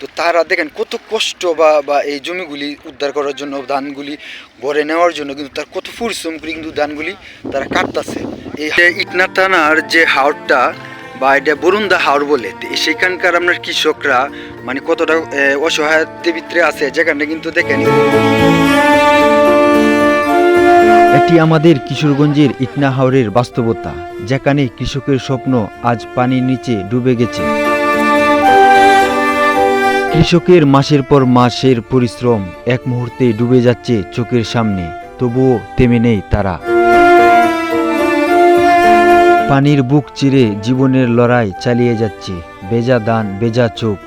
তো তারা দেখেন কত কষ্ট বা বা এই জমিগুলি উদ্ধার করার জন্য, ধানগুলি ভরে নেওয়ার জন্য কিন্তু তার কত পরিশ্রম করে কিন্তু ধানগুলি তারা কাটতেছে। এই ইটনা থানার যে হাওরটা বা এটা বরুন্দা হাওর বলে, সেখানকার আপনার কৃষকরা মানে কতটা অসহায়তার ভিতরে আছে, যেখানে কিন্তু দেখেন এটি আমাদের কিশোরগঞ্জের ইটনা হাওরের বাস্তবতা, যেখানে কৃষকের স্বপ্ন আজ পানির নিচে ডুবে গেছে। কৃষকের মাসের পর মাসের পরিশ্রম এক মুহূর্তে ডুবে যাচ্ছে চোখের সামনে, তবুও থেমে নেই তারা। পানির বুক চিরে জীবনের লড়াই চালিয়ে যাচ্ছে, বেজা দান বেজা চোখ,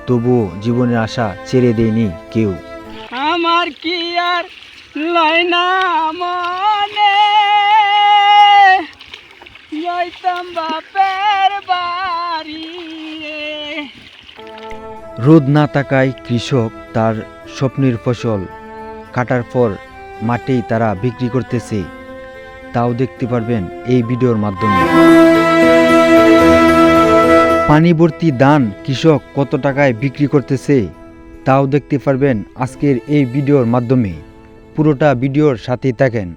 তবুও জীবনের আশা ছেড়ে দেয়নি কেউ। আমার কি আর লয়না মনে যাইতাম বাপের বাড়ি। রোদ না থাকায় কৃষক তার স্বপ্নের ফসল কাটার পর মাঠেই তারা বিক্রি করতেছে, তাও দেখতে পারবেন এই ভিডিওর মাধ্যমে। পানি ভর্তি ধান কৃষক কত টাকায় বিক্রি করতেছে তাও দেখতে পারবেন আজকের এই ভিডিওর মাধ্যমে। পুরোটা ভিডিওর সাথেই থাকেন।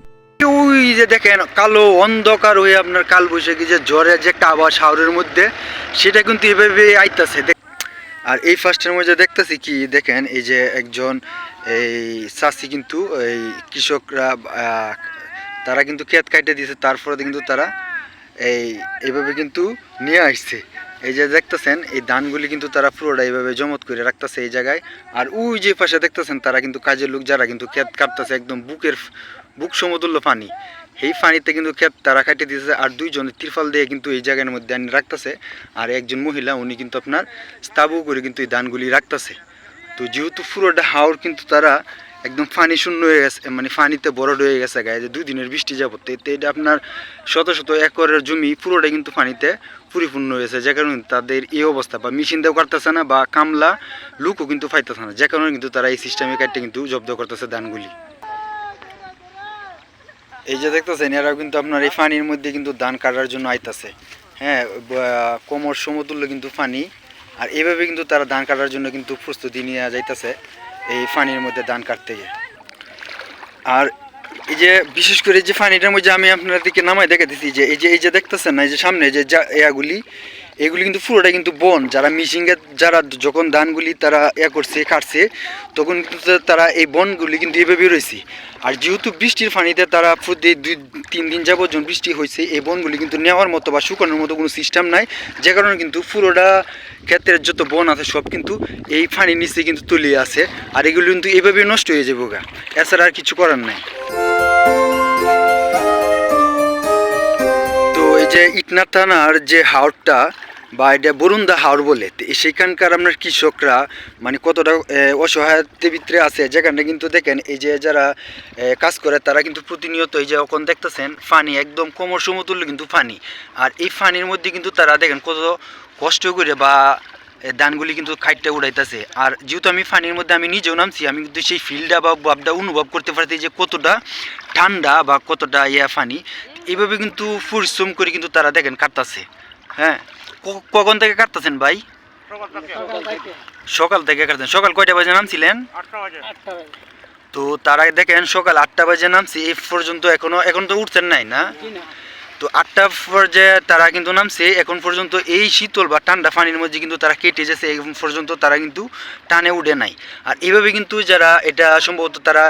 ওই যে দেখেন কালো অন্ধকার হয়ে আপনার কাল বৈশাখী যে জ্বরের যে একটা আবার শাওরের মধ্যে, সেটা কিন্তু এভাবে আইতাছে। আর এই ফার্স্টের মধ্যে দেখতেছি কি দেখেন, এই যে একজন এই চাষি কিন্তু এই কৃষকরা তারা কিন্তু ক্ষেত কাটে দিয়েছে, তারপরে কিন্তু তারা এইভাবে কিন্তু নিয়ে আসছে। এই যে দেখতেছেন এই ধানগুলি কিন্তু তারা পুরোটা এইভাবে জমত করে রাখতেছে এই জায়গায়। আর ওই যে পাশে দেখতেছেন তারা কিন্তু কাজের লোক যারা কিন্তু ক্ষেত কাটতেছে, একদম বুক সমতুল্য পানি, এই পানিতে কিন্তু ক্ষেত তারা কাটে দিতেছে। আর দুইজনের তিরফল দিয়ে কিন্তু এই জায়গার মধ্যে আনি রাখতেছে। আর একজন মহিলা উনি কিন্তু আপনার স্তাবু করে কিন্তু এই ধানগুলি রাখতেছে। তো যেহেতু পুরোটা হাওর কিন্তু তারা একদম পানি শূন্য হয়ে গেছে, মানে পানিতে বরড হয়ে গেছে গায়ে, যে 2 দিনের বৃষ্টি যাবত এটা আপনার শত শত একরের জমি পুরোটা কিন্তু পানিতে পরিপূর্ণ হয়েছে, যে কারণে তাদের এই অবস্থা। বা মেশিন দিয়েও কাটতেছে না, বা কামলা লুকও কিন্তু পাইতেছে না, যে কারণে কিন্তু তারা এই সিস্টেমে কাটতে কিন্তু জব্দ করতেছে ধানগুলি। এই যে দেখতেছেন এরাও কিন্তু আপনার এই পানির মধ্যে কিন্তু ধান কাটার জন্য আইতাছে। হ্যাঁ, কোমর সমতুল্য কিন্তু পানি। আর এইভাবে কিন্তু তারা ধান কাটার জন্য কিন্তু প্রস্তুতি নিয়ে যাইতেছে এই পানির মধ্যে ধান কাটতে গিয়ে। আর এই যে বিশেষ করে যে পানিটার মধ্যে আমি আপনাদেরকে নামায় দেখে দিচ্ছি, যে এই যে দেখতেছেন না, এই যে সামনে যে এগুলি কিন্তু পুরোটা কিন্তু বন। যারা মিশিংয়ে যারা যখন ধানগুলি তারা করছে কাটছে, তখন কিন্তু তারা এই বনগুলি কিন্তু এভাবে রয়েছে। আর যেহেতু বৃষ্টির পানিতে তারা প্রতি 2-3 দিন যাবত যখন বৃষ্টি হয়েছে, এই বনগুলি কিন্তু নেওয়ার মতো বা শুকানোর মতো কোনো সিস্টেম নাই, যে কারণে কিন্তু পুরোটা ক্ষেত্রের যত বন আছে সব কিন্তু এই পানির নিচে কিন্তু তলিয়ে আছে। আর এগুলো কিন্তু এইভাবে নষ্ট হয়ে যাবে গা, এছাড়া আর কিছু করার নাই। তো এই যে ইটনা থানার যে হাওরটা বা এটা বরুন্দা হাওর বলে, সেখানকার আপনার কৃষকরা মানে কতটা অসহায়তার ভিতরে আছে, যেখানে কিন্তু দেখেন এই যে যারা কাজ করে তারা কিন্তু প্রতিনিয়ত এই যে এখন দেখতেছেন পানি একদম কোমর সমতুল্য কিন্তু পানি। আর এই পানির মধ্যে কিন্তু তারা দেখেন কত কষ্ট করে বা ধানগুলি কিন্তু খাইটটা উড়াইতেছে। আর যেহেতু আমি পানির মধ্যে আমি নিজেও নামছি, আমি কিন্তু সেই ফিলটা বা ভাবটা অনুভব করতে পারছি যে কতটা ঠান্ডা বা কতটা পানি। এইভাবে কিন্তু পরিশ্রম করে কিন্তু তারা দেখেন কাটতেছে। হ্যাঁ, কখন থেকে কাটতেছেন ভাই? সকাল থেকে কাটতেন। সকাল কয়টা বাজে নামছিলেন? 8টা বাজে। তো তারা দেখেন সকাল 8টা বাজে নামছি, এই পর্যন্ত এখন তো উঠছেন নাই না? তো 8টা পর্যায়ে তারা কিন্তু নামছে, এখন পর্যন্ত এই শীতল বা ঠান্ডা পানির মধ্যে কিন্তু তারা কেটে যাচ্ছে, এখন পর্যন্ত তারা কিন্তু টানে উঠে নাই। আর এইভাবে কিন্তু যারা এটা সম্ভবত তারা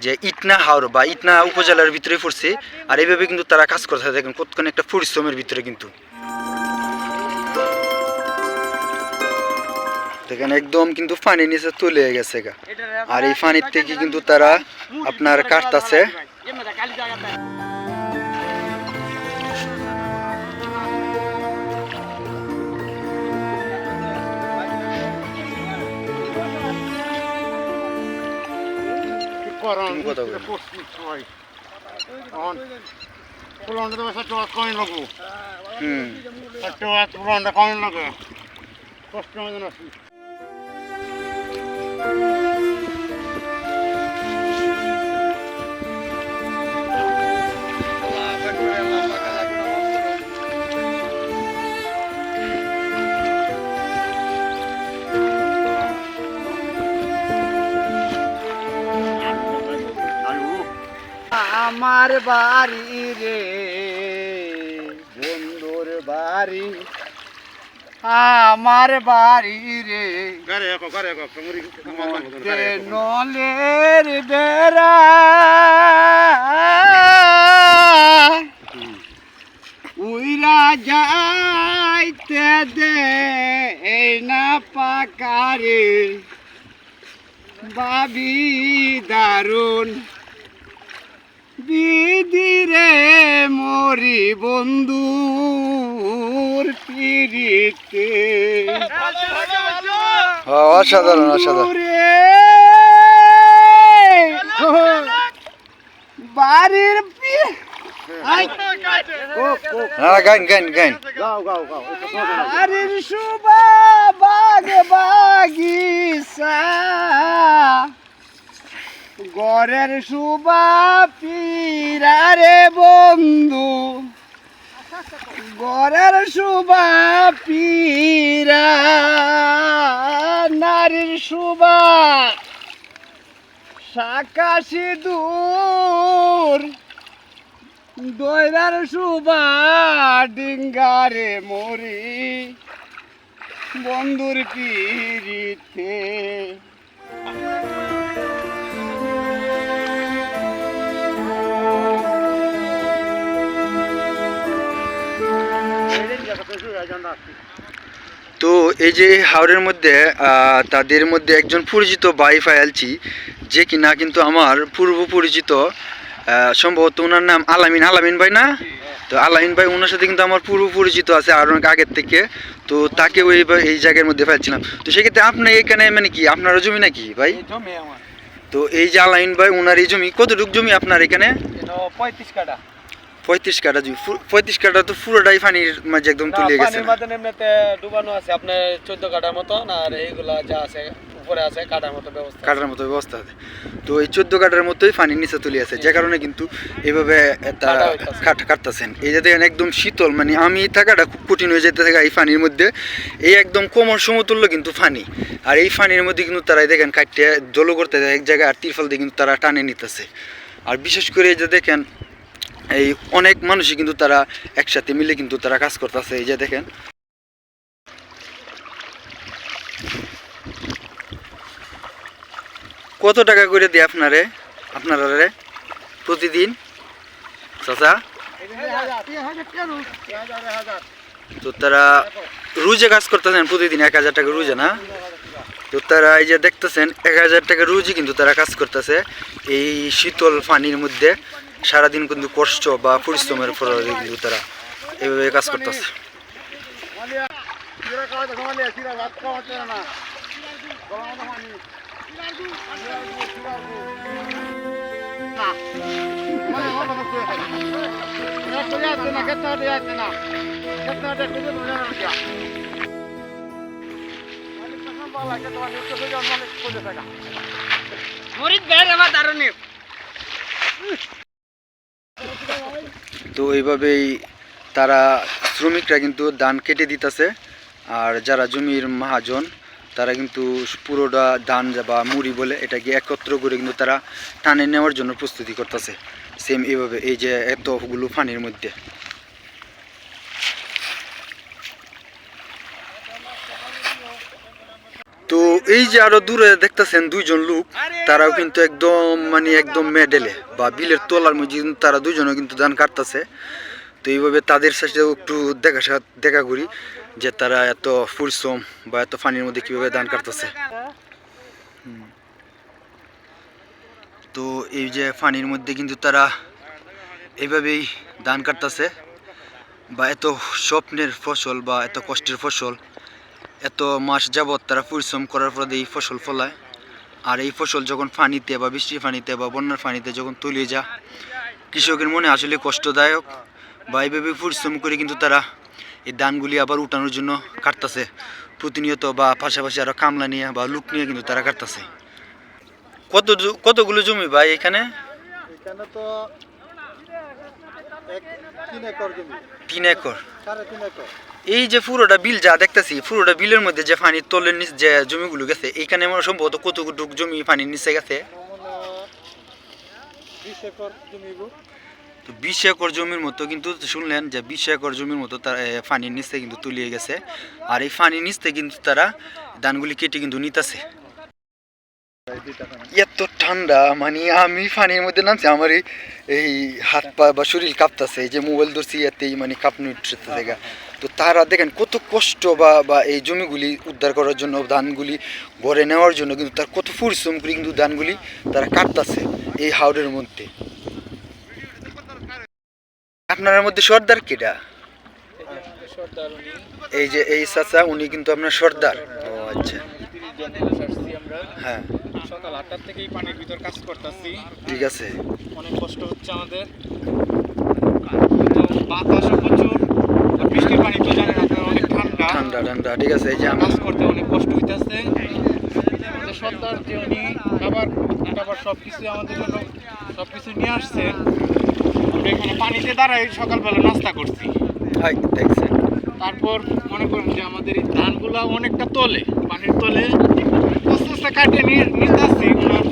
যে ইটনা হাওর বা ইটনা উপজেলার ভিতরে পড়ছে, আর এইভাবে কিন্তু তারা কাজ করতে দেখেন কতক্ষণ একটা পরিশ্রমের ভিতরে কিন্তু দেখেন একদম কিন্তু পানি নিচে তুলে গেছে গা। আর এই পানির থেকে কিন্তু তারা আপনার কাটতেছে। আমার বাড়ি রে বন্ধুর বাড়ি আমার বাড়ি রে নলের বেড়া উইরা যাইতে দে এই না পাকারে বাবি দারুন বিদিরে মরি বন্ধুর পিড়িতে অসাধারণ অসাধারণ। বাড়ির গান গান গান। বাড়ির শুভা বাগ বাগিচা গরের শুভা পীরারে বন্ধু গরের শুভা পীরা নারীর শুভা সাকাশি দূর দৈরার শুভা ডিঙ্গারে মরি বন্ধুর পিড়িতে তো এই যে হাওড়ের মধ্যে তাদের মধ্যে একজন পরিচিত ভাই ফাইলছি, যে কিনা কিন্তু আমার পূর্ব পরিচিত, সম্ভবত ওনার নাম আলামিন। আলামিন ভাই না? তো আলামিন ভাই ওনার সাথে কিন্তু আমার পূর্ব পরিচিত আছে আর অনেক আগের থেকে। তো তাকে ওই এই জায়গার মধ্যে ফেলছিলাম। তো সেক্ষেত্রে আপনি এখানে মানে কি আপনারও জমি নাকি ভাই? তো এই যে আলামিন ভাই ওনার এই জমি, কতটুকু জমি আপনার এখানে? 35 কাঠা। 35 কাঠা জমি। 35 কাঠা তো পুরোটাই পানির মাঝে একদম তুলে গেছে। পানির মাঝে এমনিতে ডুবানো আছে আপনার 14 কাঠার মতো, আর এইগুলা যা আছে উপরে আছে কাটার মতো ব্যবস্থা। কাটার মতো ব্যবস্থা আছে। তো এই 14 কাটার মতোই পানির নিচে তুলে আছে, যে কারণে কিন্তু এভাবে তারা কাটতেছেন। এই যে দেখেন একদম শীতল, মানে আমি থাকাটা খুব কঠিন হয়ে যেতে থাকে এই পানির মধ্যে। এই একদম কোমর সমতুল্য কিন্তু পানি, আর এই পানির মধ্যে কিন্তু তারা দেখেন কাটতে জল করতে এক জায়গায়, আর তিরফল দিয়ে কিন্তু তারা টানে নিতেছে। আর বিশেষ করে এই যে দেখেন এই অনেক মানুষই কিন্তু তারা একসাথে মিলে কিন্তু তারা কাজ করতেছে। এই যে দেখেন কত টাকা করে দেয় আপনারা প্রতিদিন চাচা? তো তারা রোজে কাজ করতেছেন প্রতিদিন 1000 টাকা রোজে না? তো তারা এই যে দেখতেছেন 1000 টাকা রোজই কিন্তু তারা কাজ করতেছে এই শীতল পানির মধ্যে। সারাদিন কিন্তু কষ্ট বা পরিশ্রমের পর কিন্তু তারা এইভাবে কাজ করতেছে। তো এইভাবেই তারা শ্রমিকরা কিন্তু ধান কেটে দিতেছে, আর যারা জমির মহাজন তারা কিন্তু পুরোটা ধান বা মুড়ি বলে এটাকে একত্র করে কিন্তু তারা টানে নেওয়ার জন্য প্রস্তুতি করতেছে। সেম এইভাবে এই যে এতগুলো পানির মধ্যে। তো এই যে আরো দূরে দেখতেছেন দুইজন লোক, তারাও কিন্তু একদম মানে একদম মেডেলে বা বিলের তলার মধ্যে কিন্তু তারা দুজনও কিন্তু ধান কাটতেছে। তো এইভাবে তাদের সাথে একটু দেখা করি যে তারা এত পরিশ্রম বা এত পানির মধ্যে কিভাবে ধান কাটতেছে। তো এই যে পানির মধ্যে কিন্তু তারা এইভাবেই ধান কাটতেছে, বা এত স্বপ্নের ফসল বা এত কষ্টের ফসল এত মাস যাবৎ তারা পরিশ্রম করার পরে এই ফসল ফলায়। আর এই ফসল যখন পানিতে বা বৃষ্টির পানিতে বা বন্যার পানিতে যখন তলিয়ে যায়, কৃষকের মনে আসলে কষ্টদায়ক। বা এইভাবে পরিশ্রম করে কিন্তু তারা এই ধানগুলি আবার উঠানোর জন্য কাটতেছে প্রতিনিয়ত, বা পাশাপাশি আরও কামলা নিয়ে বা লোক নিয়ে কিন্তু তারা কাটতেছে। কতগুলো জমি ভাই এখানে? এখানে তো 3 একর জমি। 3 একর? 3.5 একর। এই যে পুরোটা বিল যা দেখতেছি, পুরোটা বিলের মধ্যে যে পানির তলের নিচে যে জমিগুলো গেছে, এইখানে সম্ভবত কতটুকু জমি পানির নিচে গেছে? 20 একর জমি হইব। তো 20 একর জমির মতো কিন্তু শুনলেন যে 20 একর জমির মতো তার পানির নিচে কিন্তু তুলিয়ে গেছে, আর এই পানির নিচে কিন্তু তারা ধানগুলি কেটে কিন্তু নিতেছে। এত ঠান্ডা, মানে আমি পানির মধ্যে নামছি, আমার এই হাত পা বা শরীর কাঁপতেছে, এই যে মোবাইল ধরছি এতেই মানে কাঁপনি উঠতেছে দেখা। তো তারা দেখেন কত কষ্ট বা এই জমিগুলি উদ্ধার করার জন্য, ধানগুলি ভরে নেওয়ার জন্য কিন্তু তার কত পরিশ্রম করে কিন্তু ধানগুলি তারা কাটতেছে এই হাওড়ের মধ্যে। আপনার মধ্যে সর্দার কেডা? সর্দার উনি এই যে এই চাচা, উনি কিন্তু আপনার সর্দার। ও আচ্ছা, 30 জন মানুষ আসছি আমরা। হ্যাঁ সকাল 8টার থেকেই পানির ভিতর কাজ করতেছি। ঠিক আছে। অনেক কষ্ট হচ্ছে আমাদের, বাতাসও প্রচুর, আর বৃষ্টির পানি তো জানেন আপনারা অনেক ঠান্ডা ঠান্ডা ঠান্ডা, ঠিক আছে। এই যে কাজ করতে অনেক কষ্ট হইতেছে। আমাদের সর্দার যে উনি খাবার টাবার সব কিছু আমাদের জন্য সব কিছু নিয়ে আসছে। আমরা এখানে পানিতে দাঁড়াই সকালবেলা নাস্তা করছি। হাই দেখছেন, তারপর মনে করুন যে আমাদের এই ধানগুলা অনেকটা তলে, পানির তলে আস্তে আস্তে কাটিয়ে নিতে আসছি। ওনার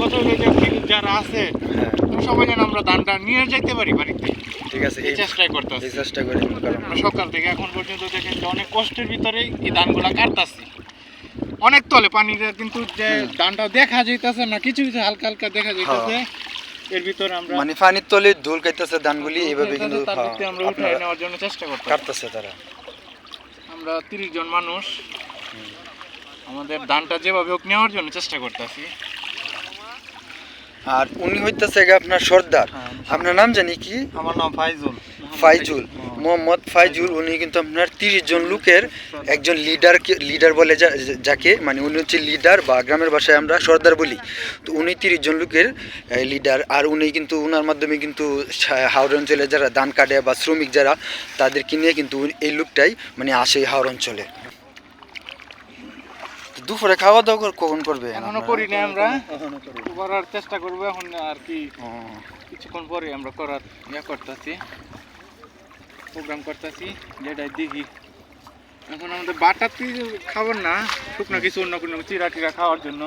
কত যারা আছে হ্যাঁ সবাই যেন আমরা ধানটা নিয়ে যাইতে পারি বাড়িতে, ঠিক আছে। এই চেষ্টাই করতেছি। এই চেষ্টা করি, কারণ আমরা সকাল থেকে এখন পর্যন্ত দেখেন যে অনেক কষ্টের ভিতরে এই ধানগুলা কাটতাছি। অনেক তলে পানিটা, কিন্তু যে ধানটা দেখা যাইতেছে না, কিছু কিছু হালকা হালকা দেখা যাইতেছে। এর ভিতরে আমরা মানে পানির তলে ধুল খাইতেছে ধানগুলি, এইভাবে কিন্তু তার ভিতরে আমরা উঠাই নেওয়ার জন্য চেষ্টা করতেছি। কাটতেছে তারা। আমরা 30 জন মানুষ আমাদের ধানটা যেভাবে হোক নেওয়ার জন্য চেষ্টা করতেছি। আর উনি হইতেছে আপনার সর্দার। আপনার নাম জানি কি? আমার নাম ফাইজুল। ফাইজুল, মোহাম্মদ ফাইজুল। উনি কিন্তু আপনার 30 জন লোকের একজন লিডার বলে যাকে, মানে উনি হচ্ছে লিডার, বা গ্রামের ভাষায় আমরা সর্দার বলি। তো উনি 30 জন লোকের লিডার, আর উনি কিন্তু ওনার মাধ্যমে কিন্তু হাওড় অঞ্চলে যারা ধান কাটে বা শ্রমিক যারা, তাদেরকে নিয়ে কিন্তু এই লোকটাই মানে আসে হাওড় অঞ্চলে। দুপুরে খাওয়া দাওয়া কখন করবে? এখনো করি না, আমরা করার চেষ্টা করবো এখন আর কি। কিছুক্ষণ পরে আমরা করার করতেছি, প্রোগ্রাম করতেছি, যেটাই দেখি। এখন আমাদের বাটাতে খাবার না, শুকনো কিছু অন্য কোনো চিরা টিরা খাওয়ার জন্য।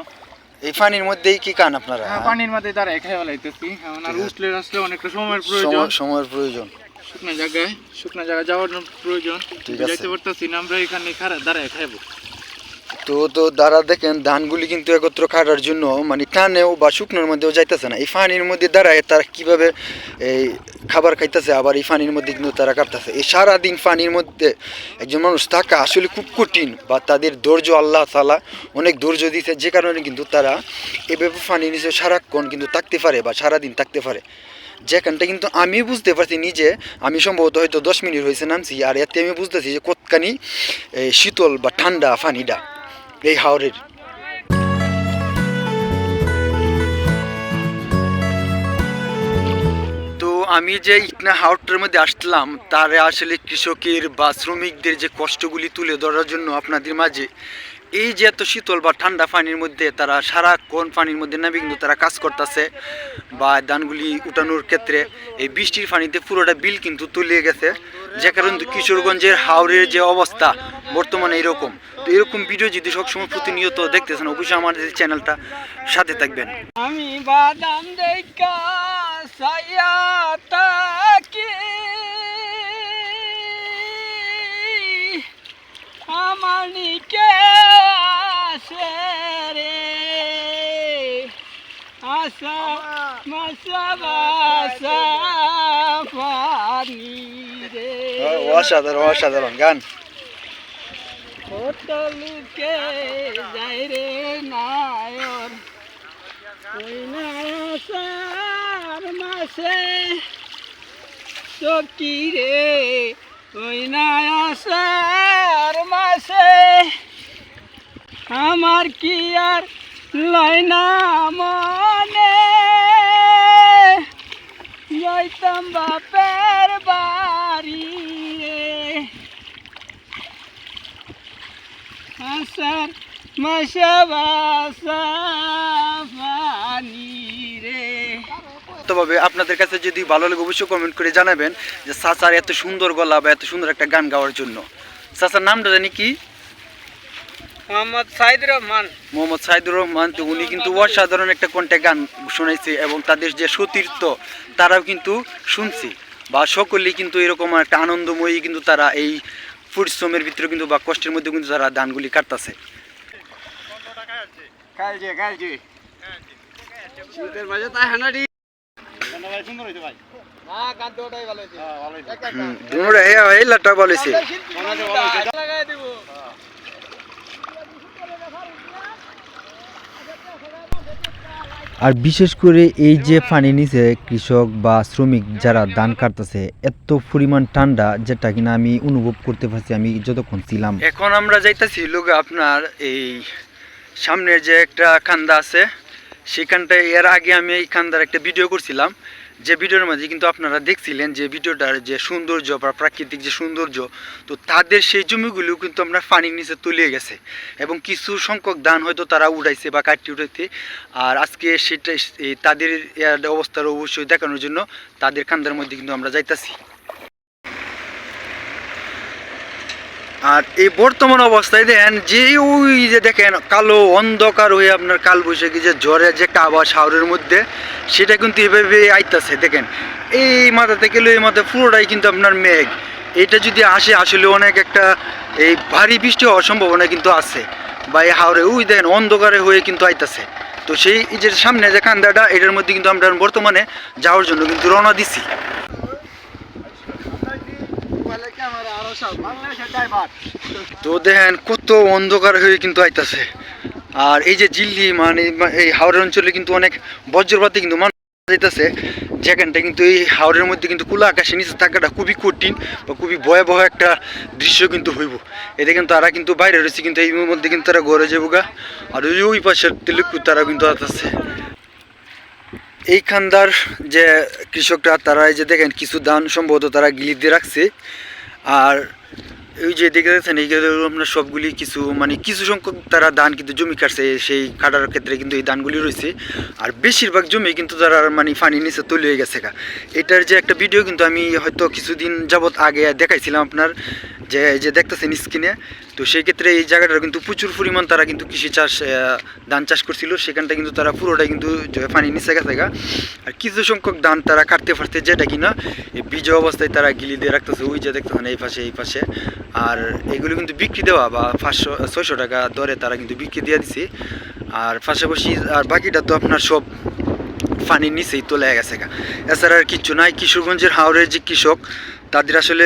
এই পানির মধ্যেই কি খান আপনারা? হ্যাঁ, পানির মধ্যে দাঁড়ায় খাই ফেলাইতেছি। এখন আর আসলে অনেকটা সময়ের প্রয়োজন, সময়ের প্রয়োজন। শুকনো জায়গায় যাওয়ার প্রয়োজন। যাইতে পারতেছি না, আমরা এখানে দাঁড়ায় খাইবো। তো দাঁড়া দেখেন, ধানগুলি কিন্তু একত্র কাটার জন্য মানে টানেও বা শুকনোর মধ্যেও যাইতেছে না। এই পানির মধ্যে দাঁড়ায় তারা কিভাবে এই খাবার খাইতেছে, আবার এই পানির মধ্যে কিন্তু তারা কাটতেছে। এই সারাদিন পানির মধ্যে একজন মানুষ থাকা আসলে খুব কঠিন, বা তাদের ধৈর্য আল্লাহ তাআলা অনেক ধৈর্য দিয়েছে, যে কারণে কিন্তু তারা এভাবে পানির নিচে সারাক্ষণ কিন্তু থাকতে পারে বা সারাদিন থাকতে পারে। যেখানটা কিন্তু আমি বুঝতে পারছি নিজে, আমি সম্ভবত হয়তো 10 মিনিট হয়েছে নামছি, আর এতে আমি বুঝতেছি যে কতখানি শীতল বা ঠান্ডা পানিটা এই হাওরের। তো আমি যে ইকনা হাওরটার মধ্যে আসলাম, তারে আসলে কৃষকের বা শ্রমিকদের যে কষ্টগুলি তুলে ধরার জন্য আপনাদের মাঝে, এই যে এত শীতল বা ঠান্ডা পানির মধ্যে তারা সারাক্ষণ পানির মধ্যে নামে কিন্তু তারা কাজ করতেছে, বা ধানগুলি উঠানোর ক্ষেত্রে এই বৃষ্টির পানিতে পুরোটা বিল কিন্তু তলিয়ে গেছে, যে কারণে কিশোরগঞ্জের হাওরের যে অবস্থা বর্তমানে এরকম। তো এরকম ভিডিও যদি সবসময় প্রতিনিয়ত দেখতেছেন, অবশ্যই আমাদের চ্যানেলটা সাথে থাকবেন। আমি বাদাম দেখা সাইয়া তাকি আমানিকে আসে রে আশা মাসা বাসা পানি রে। অসাধারণ অসাধারণ গান। হোটেলকে যাই রে নায়র, ওই নায়াসার মাসে চকি রে, ওই নায়াসার মাসে আমার কি আর লয়না মনে, যাইতাম বাপের বাড়ি রে আসার মাসা বাসা পানি রে। তবে আপনাদের কাছে যদি ভালো লাগে অবশ্যই কমেন্ট করে জানাবেন যে চাচার এত সুন্দর গলা বা এত সুন্দর একটা গান গাওয়ার জন্য। চাচার নামটা জানি কি? মোহাম্মদ সাইদুর রহমান। মোহাম্মদ সাইদুর রহমান, তো উনি কিন্তু অসাধারণ একটা কণ্ঠে গান শোনাইছে এবং তাদের যে সতীর্থ তারাও কিন্তু শুনছে বা সকলেই কিন্তু এরকম একটা আনন্দময়ী কিন্তু তারা এই পরিশ্রমের ভিতরে কিন্তু বা কষ্টের মধ্যে কিন্তু তারা ধানগুলি কাটতেছে। শীতের মাঝে তাই হানাডি সুন্দর হইছে ভাই। না গান তো ওটাই ভালো হইছে। হ্যাঁ ভালো হইছে। দুনোরে এই লাটা বলেছে লাগাই দেব। আর বিশেষ করে এই যে পানি নিচে কৃষক বা শ্রমিক যারা ধান কাটতেছে এত পরিমাণ ঠান্ডা যেটা কিনা আমি অনুভব করতে পারছি আমি যতক্ষণ ছিলাম। এখন আমরা যাইতেছি লোক আপনার এই সামনের যে একটা খান্দা আছে সেখানটায়, এর আগে আমি এই খান্দার একটা ভিডিও করছিলাম, যে ভিডিওর মাঝে কিন্তু আপনারা দেখছিলেন যে ভিডিওটার যে সৌন্দর্য বা প্রাকৃতিক যে সৌন্দর্য, তো তাদের সেই জমিগুলো কিন্তু আমরা পানির নিচে তলিয়ে গেছে এবং কিছু সংখ্যক ধান হয়তো তারা উঠাইছে বা কাটিয়ে উঠাইছে। আর আজকে সেটা তাদের অবস্থার অবশ্যই দেখানোর জন্য তাদের খান্দার মধ্যে কিন্তু আমরা যাইতাছি। আর এই বর্তমান অবস্থায় দেখেন যে ওই যে দেখেন কালো অন্ধকার হয়ে আপনার কালবৈশাখী যে ঝড়ের যে একটা আবার শাওরের মধ্যে সেটা কিন্তু এভাবে আইতাছে। দেখেন এই মাথা থেকে এই মাথা পুরোটাই কিন্তু আপনার মেঘ, এটা যদি আসে আসলে অনেক একটা এই ভারী বৃষ্টি হওয়ার সম্ভাবনা কিন্তু আছে বা এই হাওরে ওই দেখেন অন্ধকারে হয়ে কিন্তু আইতাছে। তো সেই যে সামনে যে কান্দাটা এটার মধ্যে কিন্তু আমরা বর্তমানে যাওয়ার জন্য কিন্তু রওনা দিছি। তো দেখেন কত অন্ধকার হয়ে কিন্তু আইতাছে। আর এই যে জিল্লি মানে এই হাওড়ের অঞ্চলে কিন্তু অনেক বজ্রপাতে কিন্তু মানুষ যাইতেছে, যেখানটা কিন্তু এই হাওড়ের মধ্যে কিন্তু খোলা আকাশের নিচে থাকাটা খুবই কঠিন বা খুবই ভয়াবহ একটা দৃশ্য কিন্তু হইব। এতে কিন্তু তারা কিন্তু বাইরে রয়েছে, কিন্তু এই মধ্যে কিন্তু তারা ঘরে যাবো গা। আর ওই পাশের তেলুকু তারা কিন্তু আসতেছে। এই খান্দার যে কৃষকরা তারা এই যে দেখেন কিছু ধান সম্ভবত তারা গিলি দিয়ে রাখছে। আর এই যে দেখে যাচ্ছেন এই আপনার সবগুলি কিছু মানে কিছু সংখ্যক তারা ধান কিন্তু জমি কাটছে, সেই কাটার ক্ষেত্রে কিন্তু এই ধানগুলি রয়েছে। আর বেশিরভাগ জমি কিন্তু তারা মানে পানির নিচে তৈরি হয়ে গেছে গা। এটার যে একটা ভিডিও কিন্তু আমি হয়তো কিছুদিন যাবৎ আগে দেখাইছিলাম আপনার, যে এই যে দেখতেছেন স্ক্রিনে। তো সেই ক্ষেত্রে এই জায়গাটা কিন্তু প্রচুর পরিমাণ তারা কিন্তু কৃষি চাষ ধান চাষ করছিল, সেখানটা কিন্তু তারা পুরোটাই কিন্তু পানির নিচে গেছে গা। আর কিছু সংখ্যক ধান তারা কাটতে পারছে যেটা কিনা এই বীজ অবস্থায় তারা গিলি দিয়ে রাখতেছে, ওই যে দেখতেছেন এই পাশে এই পাশে। আর এগুলো কিন্তু বিক্রি দেওয়া বা 500-600 টাকা দরে তারা কিন্তু বিক্রি দিয়ে দিছে। আর পাশাপাশি আর বাকিটা তো আপনার সব পানির নিচেই তোলা গেছে গা। এছাড়া আর কিচ্ছু নাই। কিশোরগঞ্জের হাওড়ের যে কৃষক তাদের আসলে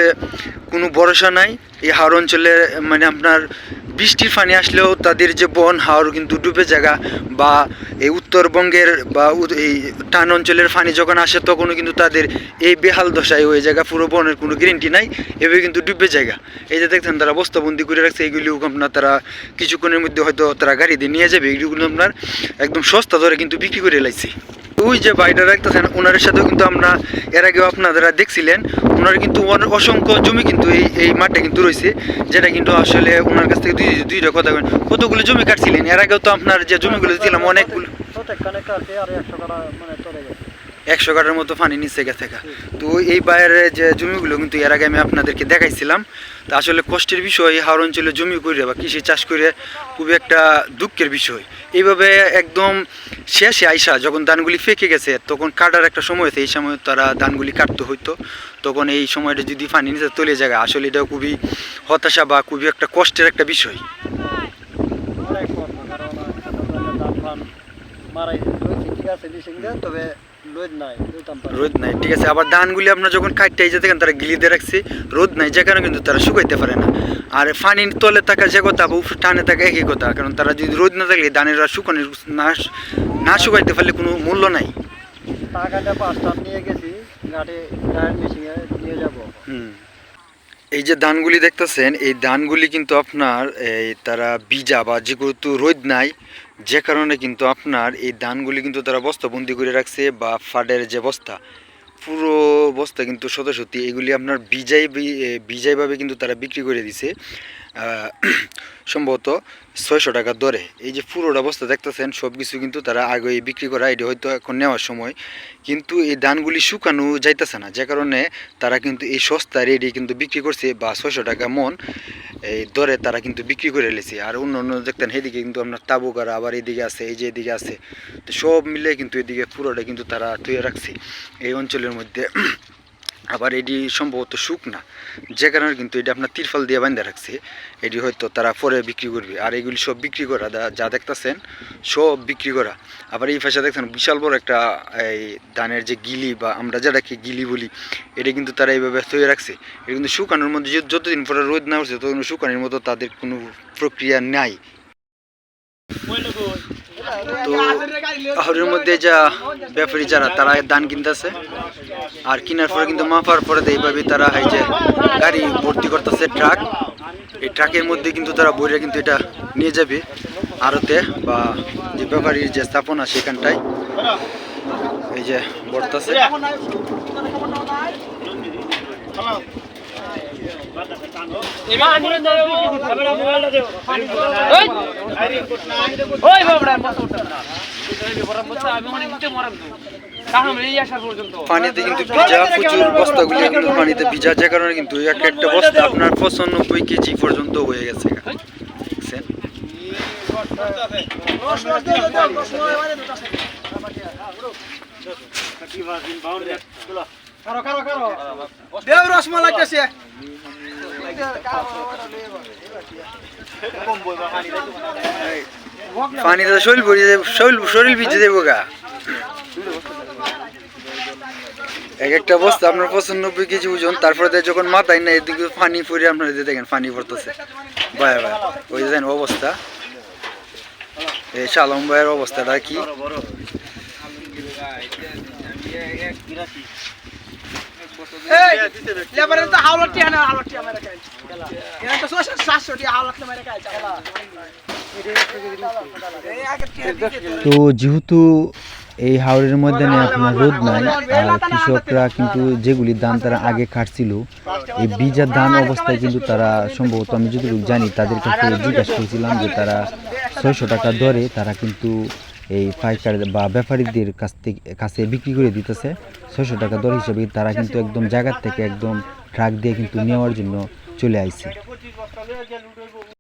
কোনো ভরসা নাই এই হাওড় অঞ্চলে, মানে আপনার বৃষ্টির পানি আসলেও তাদের যে বন হাওড় কিন্তু ডুবে জায়গা, বা এই উত্তরবঙ্গের বা এই টান অঞ্চলের পানি যখন আসে তখনও কিন্তু তাদের এই বেহাল দশায় ওই জায়গা পুরো বনের কোনো গ্যারেন্টি নাই, এভাবে কিন্তু ডুবে জায়গা। এই যে দেখছেন তারা বস্তাবন্দি করে রাখছে, এইগুলি আপনার তারা কিছুক্ষণের মধ্যে হয়তো তারা গাড়ি দিয়ে নিয়ে যাবে, এগুলো আপনার একদম সস্তা দরে কিন্তু বিক্রি করে লাইছে। ওই যে বাইরে রাখতেছেন ওনার সাথেও কিন্তু আমরা এর আগেও আপনারা দেখছিলেন, ওনার কিন্তু অসংখ্য জমি কিন্তু এই মাঠে কিন্তু রয়েছে, যেটা কিন্তু আসলে ওনার কাছ থেকে দুইটা কথা বলেন কতগুলো জমি কাটছিলেন এর আগেও, তো আপনার যে জমিগুলো ছিলাম অনেকগুলো 100 কাঠার মতো পানি নিচে গেছে। তো এই বাইরে যে জমিগুলো কিন্তু এর আগে আমি আপনাদেরকে দেখাইছিলাম। তা আসলে কষ্টের বিষয় হাওড় অঞ্চলে জমি করে বা কৃষি চাষ করে খুবই একটা দুঃখের বিষয়। এইভাবে একদম শেষে আইসা যখন ধানগুলি ফেঁকে গেছে তখন কাটার একটা সময় আছে, এই সময় তারা ধানগুলি কাটতে হইতো, তখন এই সময়টা যদি পানি নিচে তলে যায় আসলে এটা খুবই হতাশা বা খুবই একটা কষ্টের একটা বিষয়। রোদ নাই, ঠিক আছে। আবার ধানগুলি আপনার যখন কাটতে এই যে দেখেন তারা গিলি দিয়ে রাখছে, রোদ নাই যে কারণে কিন্তু তারা শুকাইতে পারে না। আর পানির তলে থাকা যে কথা বা উপরে টানে থাকা একই কথা, কারণ তারা যদি রোদ না থাকলে ধানের শুকানো না শুকাইতে পারলে কোনো মূল্য নাই। এই যে ধানগুলি দেখতেছেন এই ধানগুলি কিন্তু আপনার এই তারা বীজা বা যেহেতু রোদ নাই যে কারণে কিন্তু আপনার এই ধানগুলি কিন্তু তারা বস্তাবন্দি করে রাখছে, বা ফাডের যে বস্তা পুরো বস্তা কিন্তু সত্যি এগুলি আপনার বিজাইভাবে কিন্তু তারা বিক্রি করে দিছে। সম্ভবত 600 টাকা দরে। এই যে পুরোটা বস্তা দেখতেছেন সব কিছু কিন্তু তারা আগে বিক্রি করা, এটি হয়তো এখন নেওয়ার সময়, কিন্তু এই ধানগুলি শুকানো যাইতেছে না, যে কারণে তারা কিন্তু এই সস্তা রেডি কিন্তু বিক্রি করছে, বা 600 টাকা মন এই দরে তারা কিন্তু বিক্রি করে এলেছে। আর অন্য অন্য দেখতেন এদিকে কিন্তু আপনার তাবুকারা আবার এদিকে আছে, এই যে এদিকে আছে, তো সব মিলে কিন্তু এদিকে পুরোটা কিন্তু তারা তৈরি রাখছে এই অঞ্চলের মধ্যে। আবার এটি সম্ভবত শুকনা, যে কারণে কিন্তু এটা আপনার তিরফল দিয়ে বাঁধা রাখছে, এটি হয়তো তারা পরে বিক্রি করবে। আর এগুলি সব বিক্রি করা, যা দেখতেছেন সব বিক্রি করা। আবার এই পাশে দেখছেন বিশাল বড় একটা এই ধানের যে গিলি, বা আমরা যেটাকে গিলি বলি, এটা কিন্তু তারা এইভাবে তৈরি রাখছে। এটা কিন্তু শুকানোর মধ্যে যতদিন পরে রোদ না উঠছে ততদিন শুকানোর মতো তাদের কোনো প্রক্রিয়া নাই। তো শহরের মধ্যে যা ব্যাপারী যারা তারা ধান কিনতেছে, আর কেনার পরে কিন্তু মাপার পরে এইভাবে তারা এই যে গাড়ি ভর্তি করতেছে ট্রাক, এই ট্রাকের মধ্যে কিন্তু তারা বইরা কিন্তু এটা নিয়ে যাবে আড়তে, বা যে ব্যাপারীর যে স্থাপনা সেখানটায় এই যে ভরতেছে। পানিতে কিন্তু ভিজা, প্রচুর বস্তাগুলি কিন্তু পানিতে ভিজা, যে কারণে কিন্তু একটা বস্তা আপনার 95 কেজি পর্যন্ত হয়ে গেছে। দেখছেন পানিতে শরীর ভিজে দেবো গা। এক একটা বস্তা আপনার 95 কেজি ওজন, তারপরে যখন মাথায় না এদিকে পানি পরে আপনার দেখেন পানি পড়তেছে ভাই ভাই, ওই যে অবস্থা। এই শালম ভাইয়ের অবস্থাটা কি? তো যেহেতু এই হাওরের মধ্যে আপনার রোদ নাই, আর কৃষকরা কিন্তু যেগুলি ধান তারা আগে কাটছিল এই বীজের ধান অবস্থায় কিন্তু তারা সম্ভবত, আমি যতটুকু জানি তাদের কাছে জিজ্ঞাসা করেছিলাম যে তারা 600 টাকা দরে তারা কিন্তু এই পাইকার বা ব্যাপারীদের কাছে বিক্রি করে দিতেছে 600 টাকা দর হিসেবে। তারা কিন্তু একদম জায়গার থেকে একদম ট্রাক দিয়ে কিন্তু নেওয়ার জন্য চলে আইছে।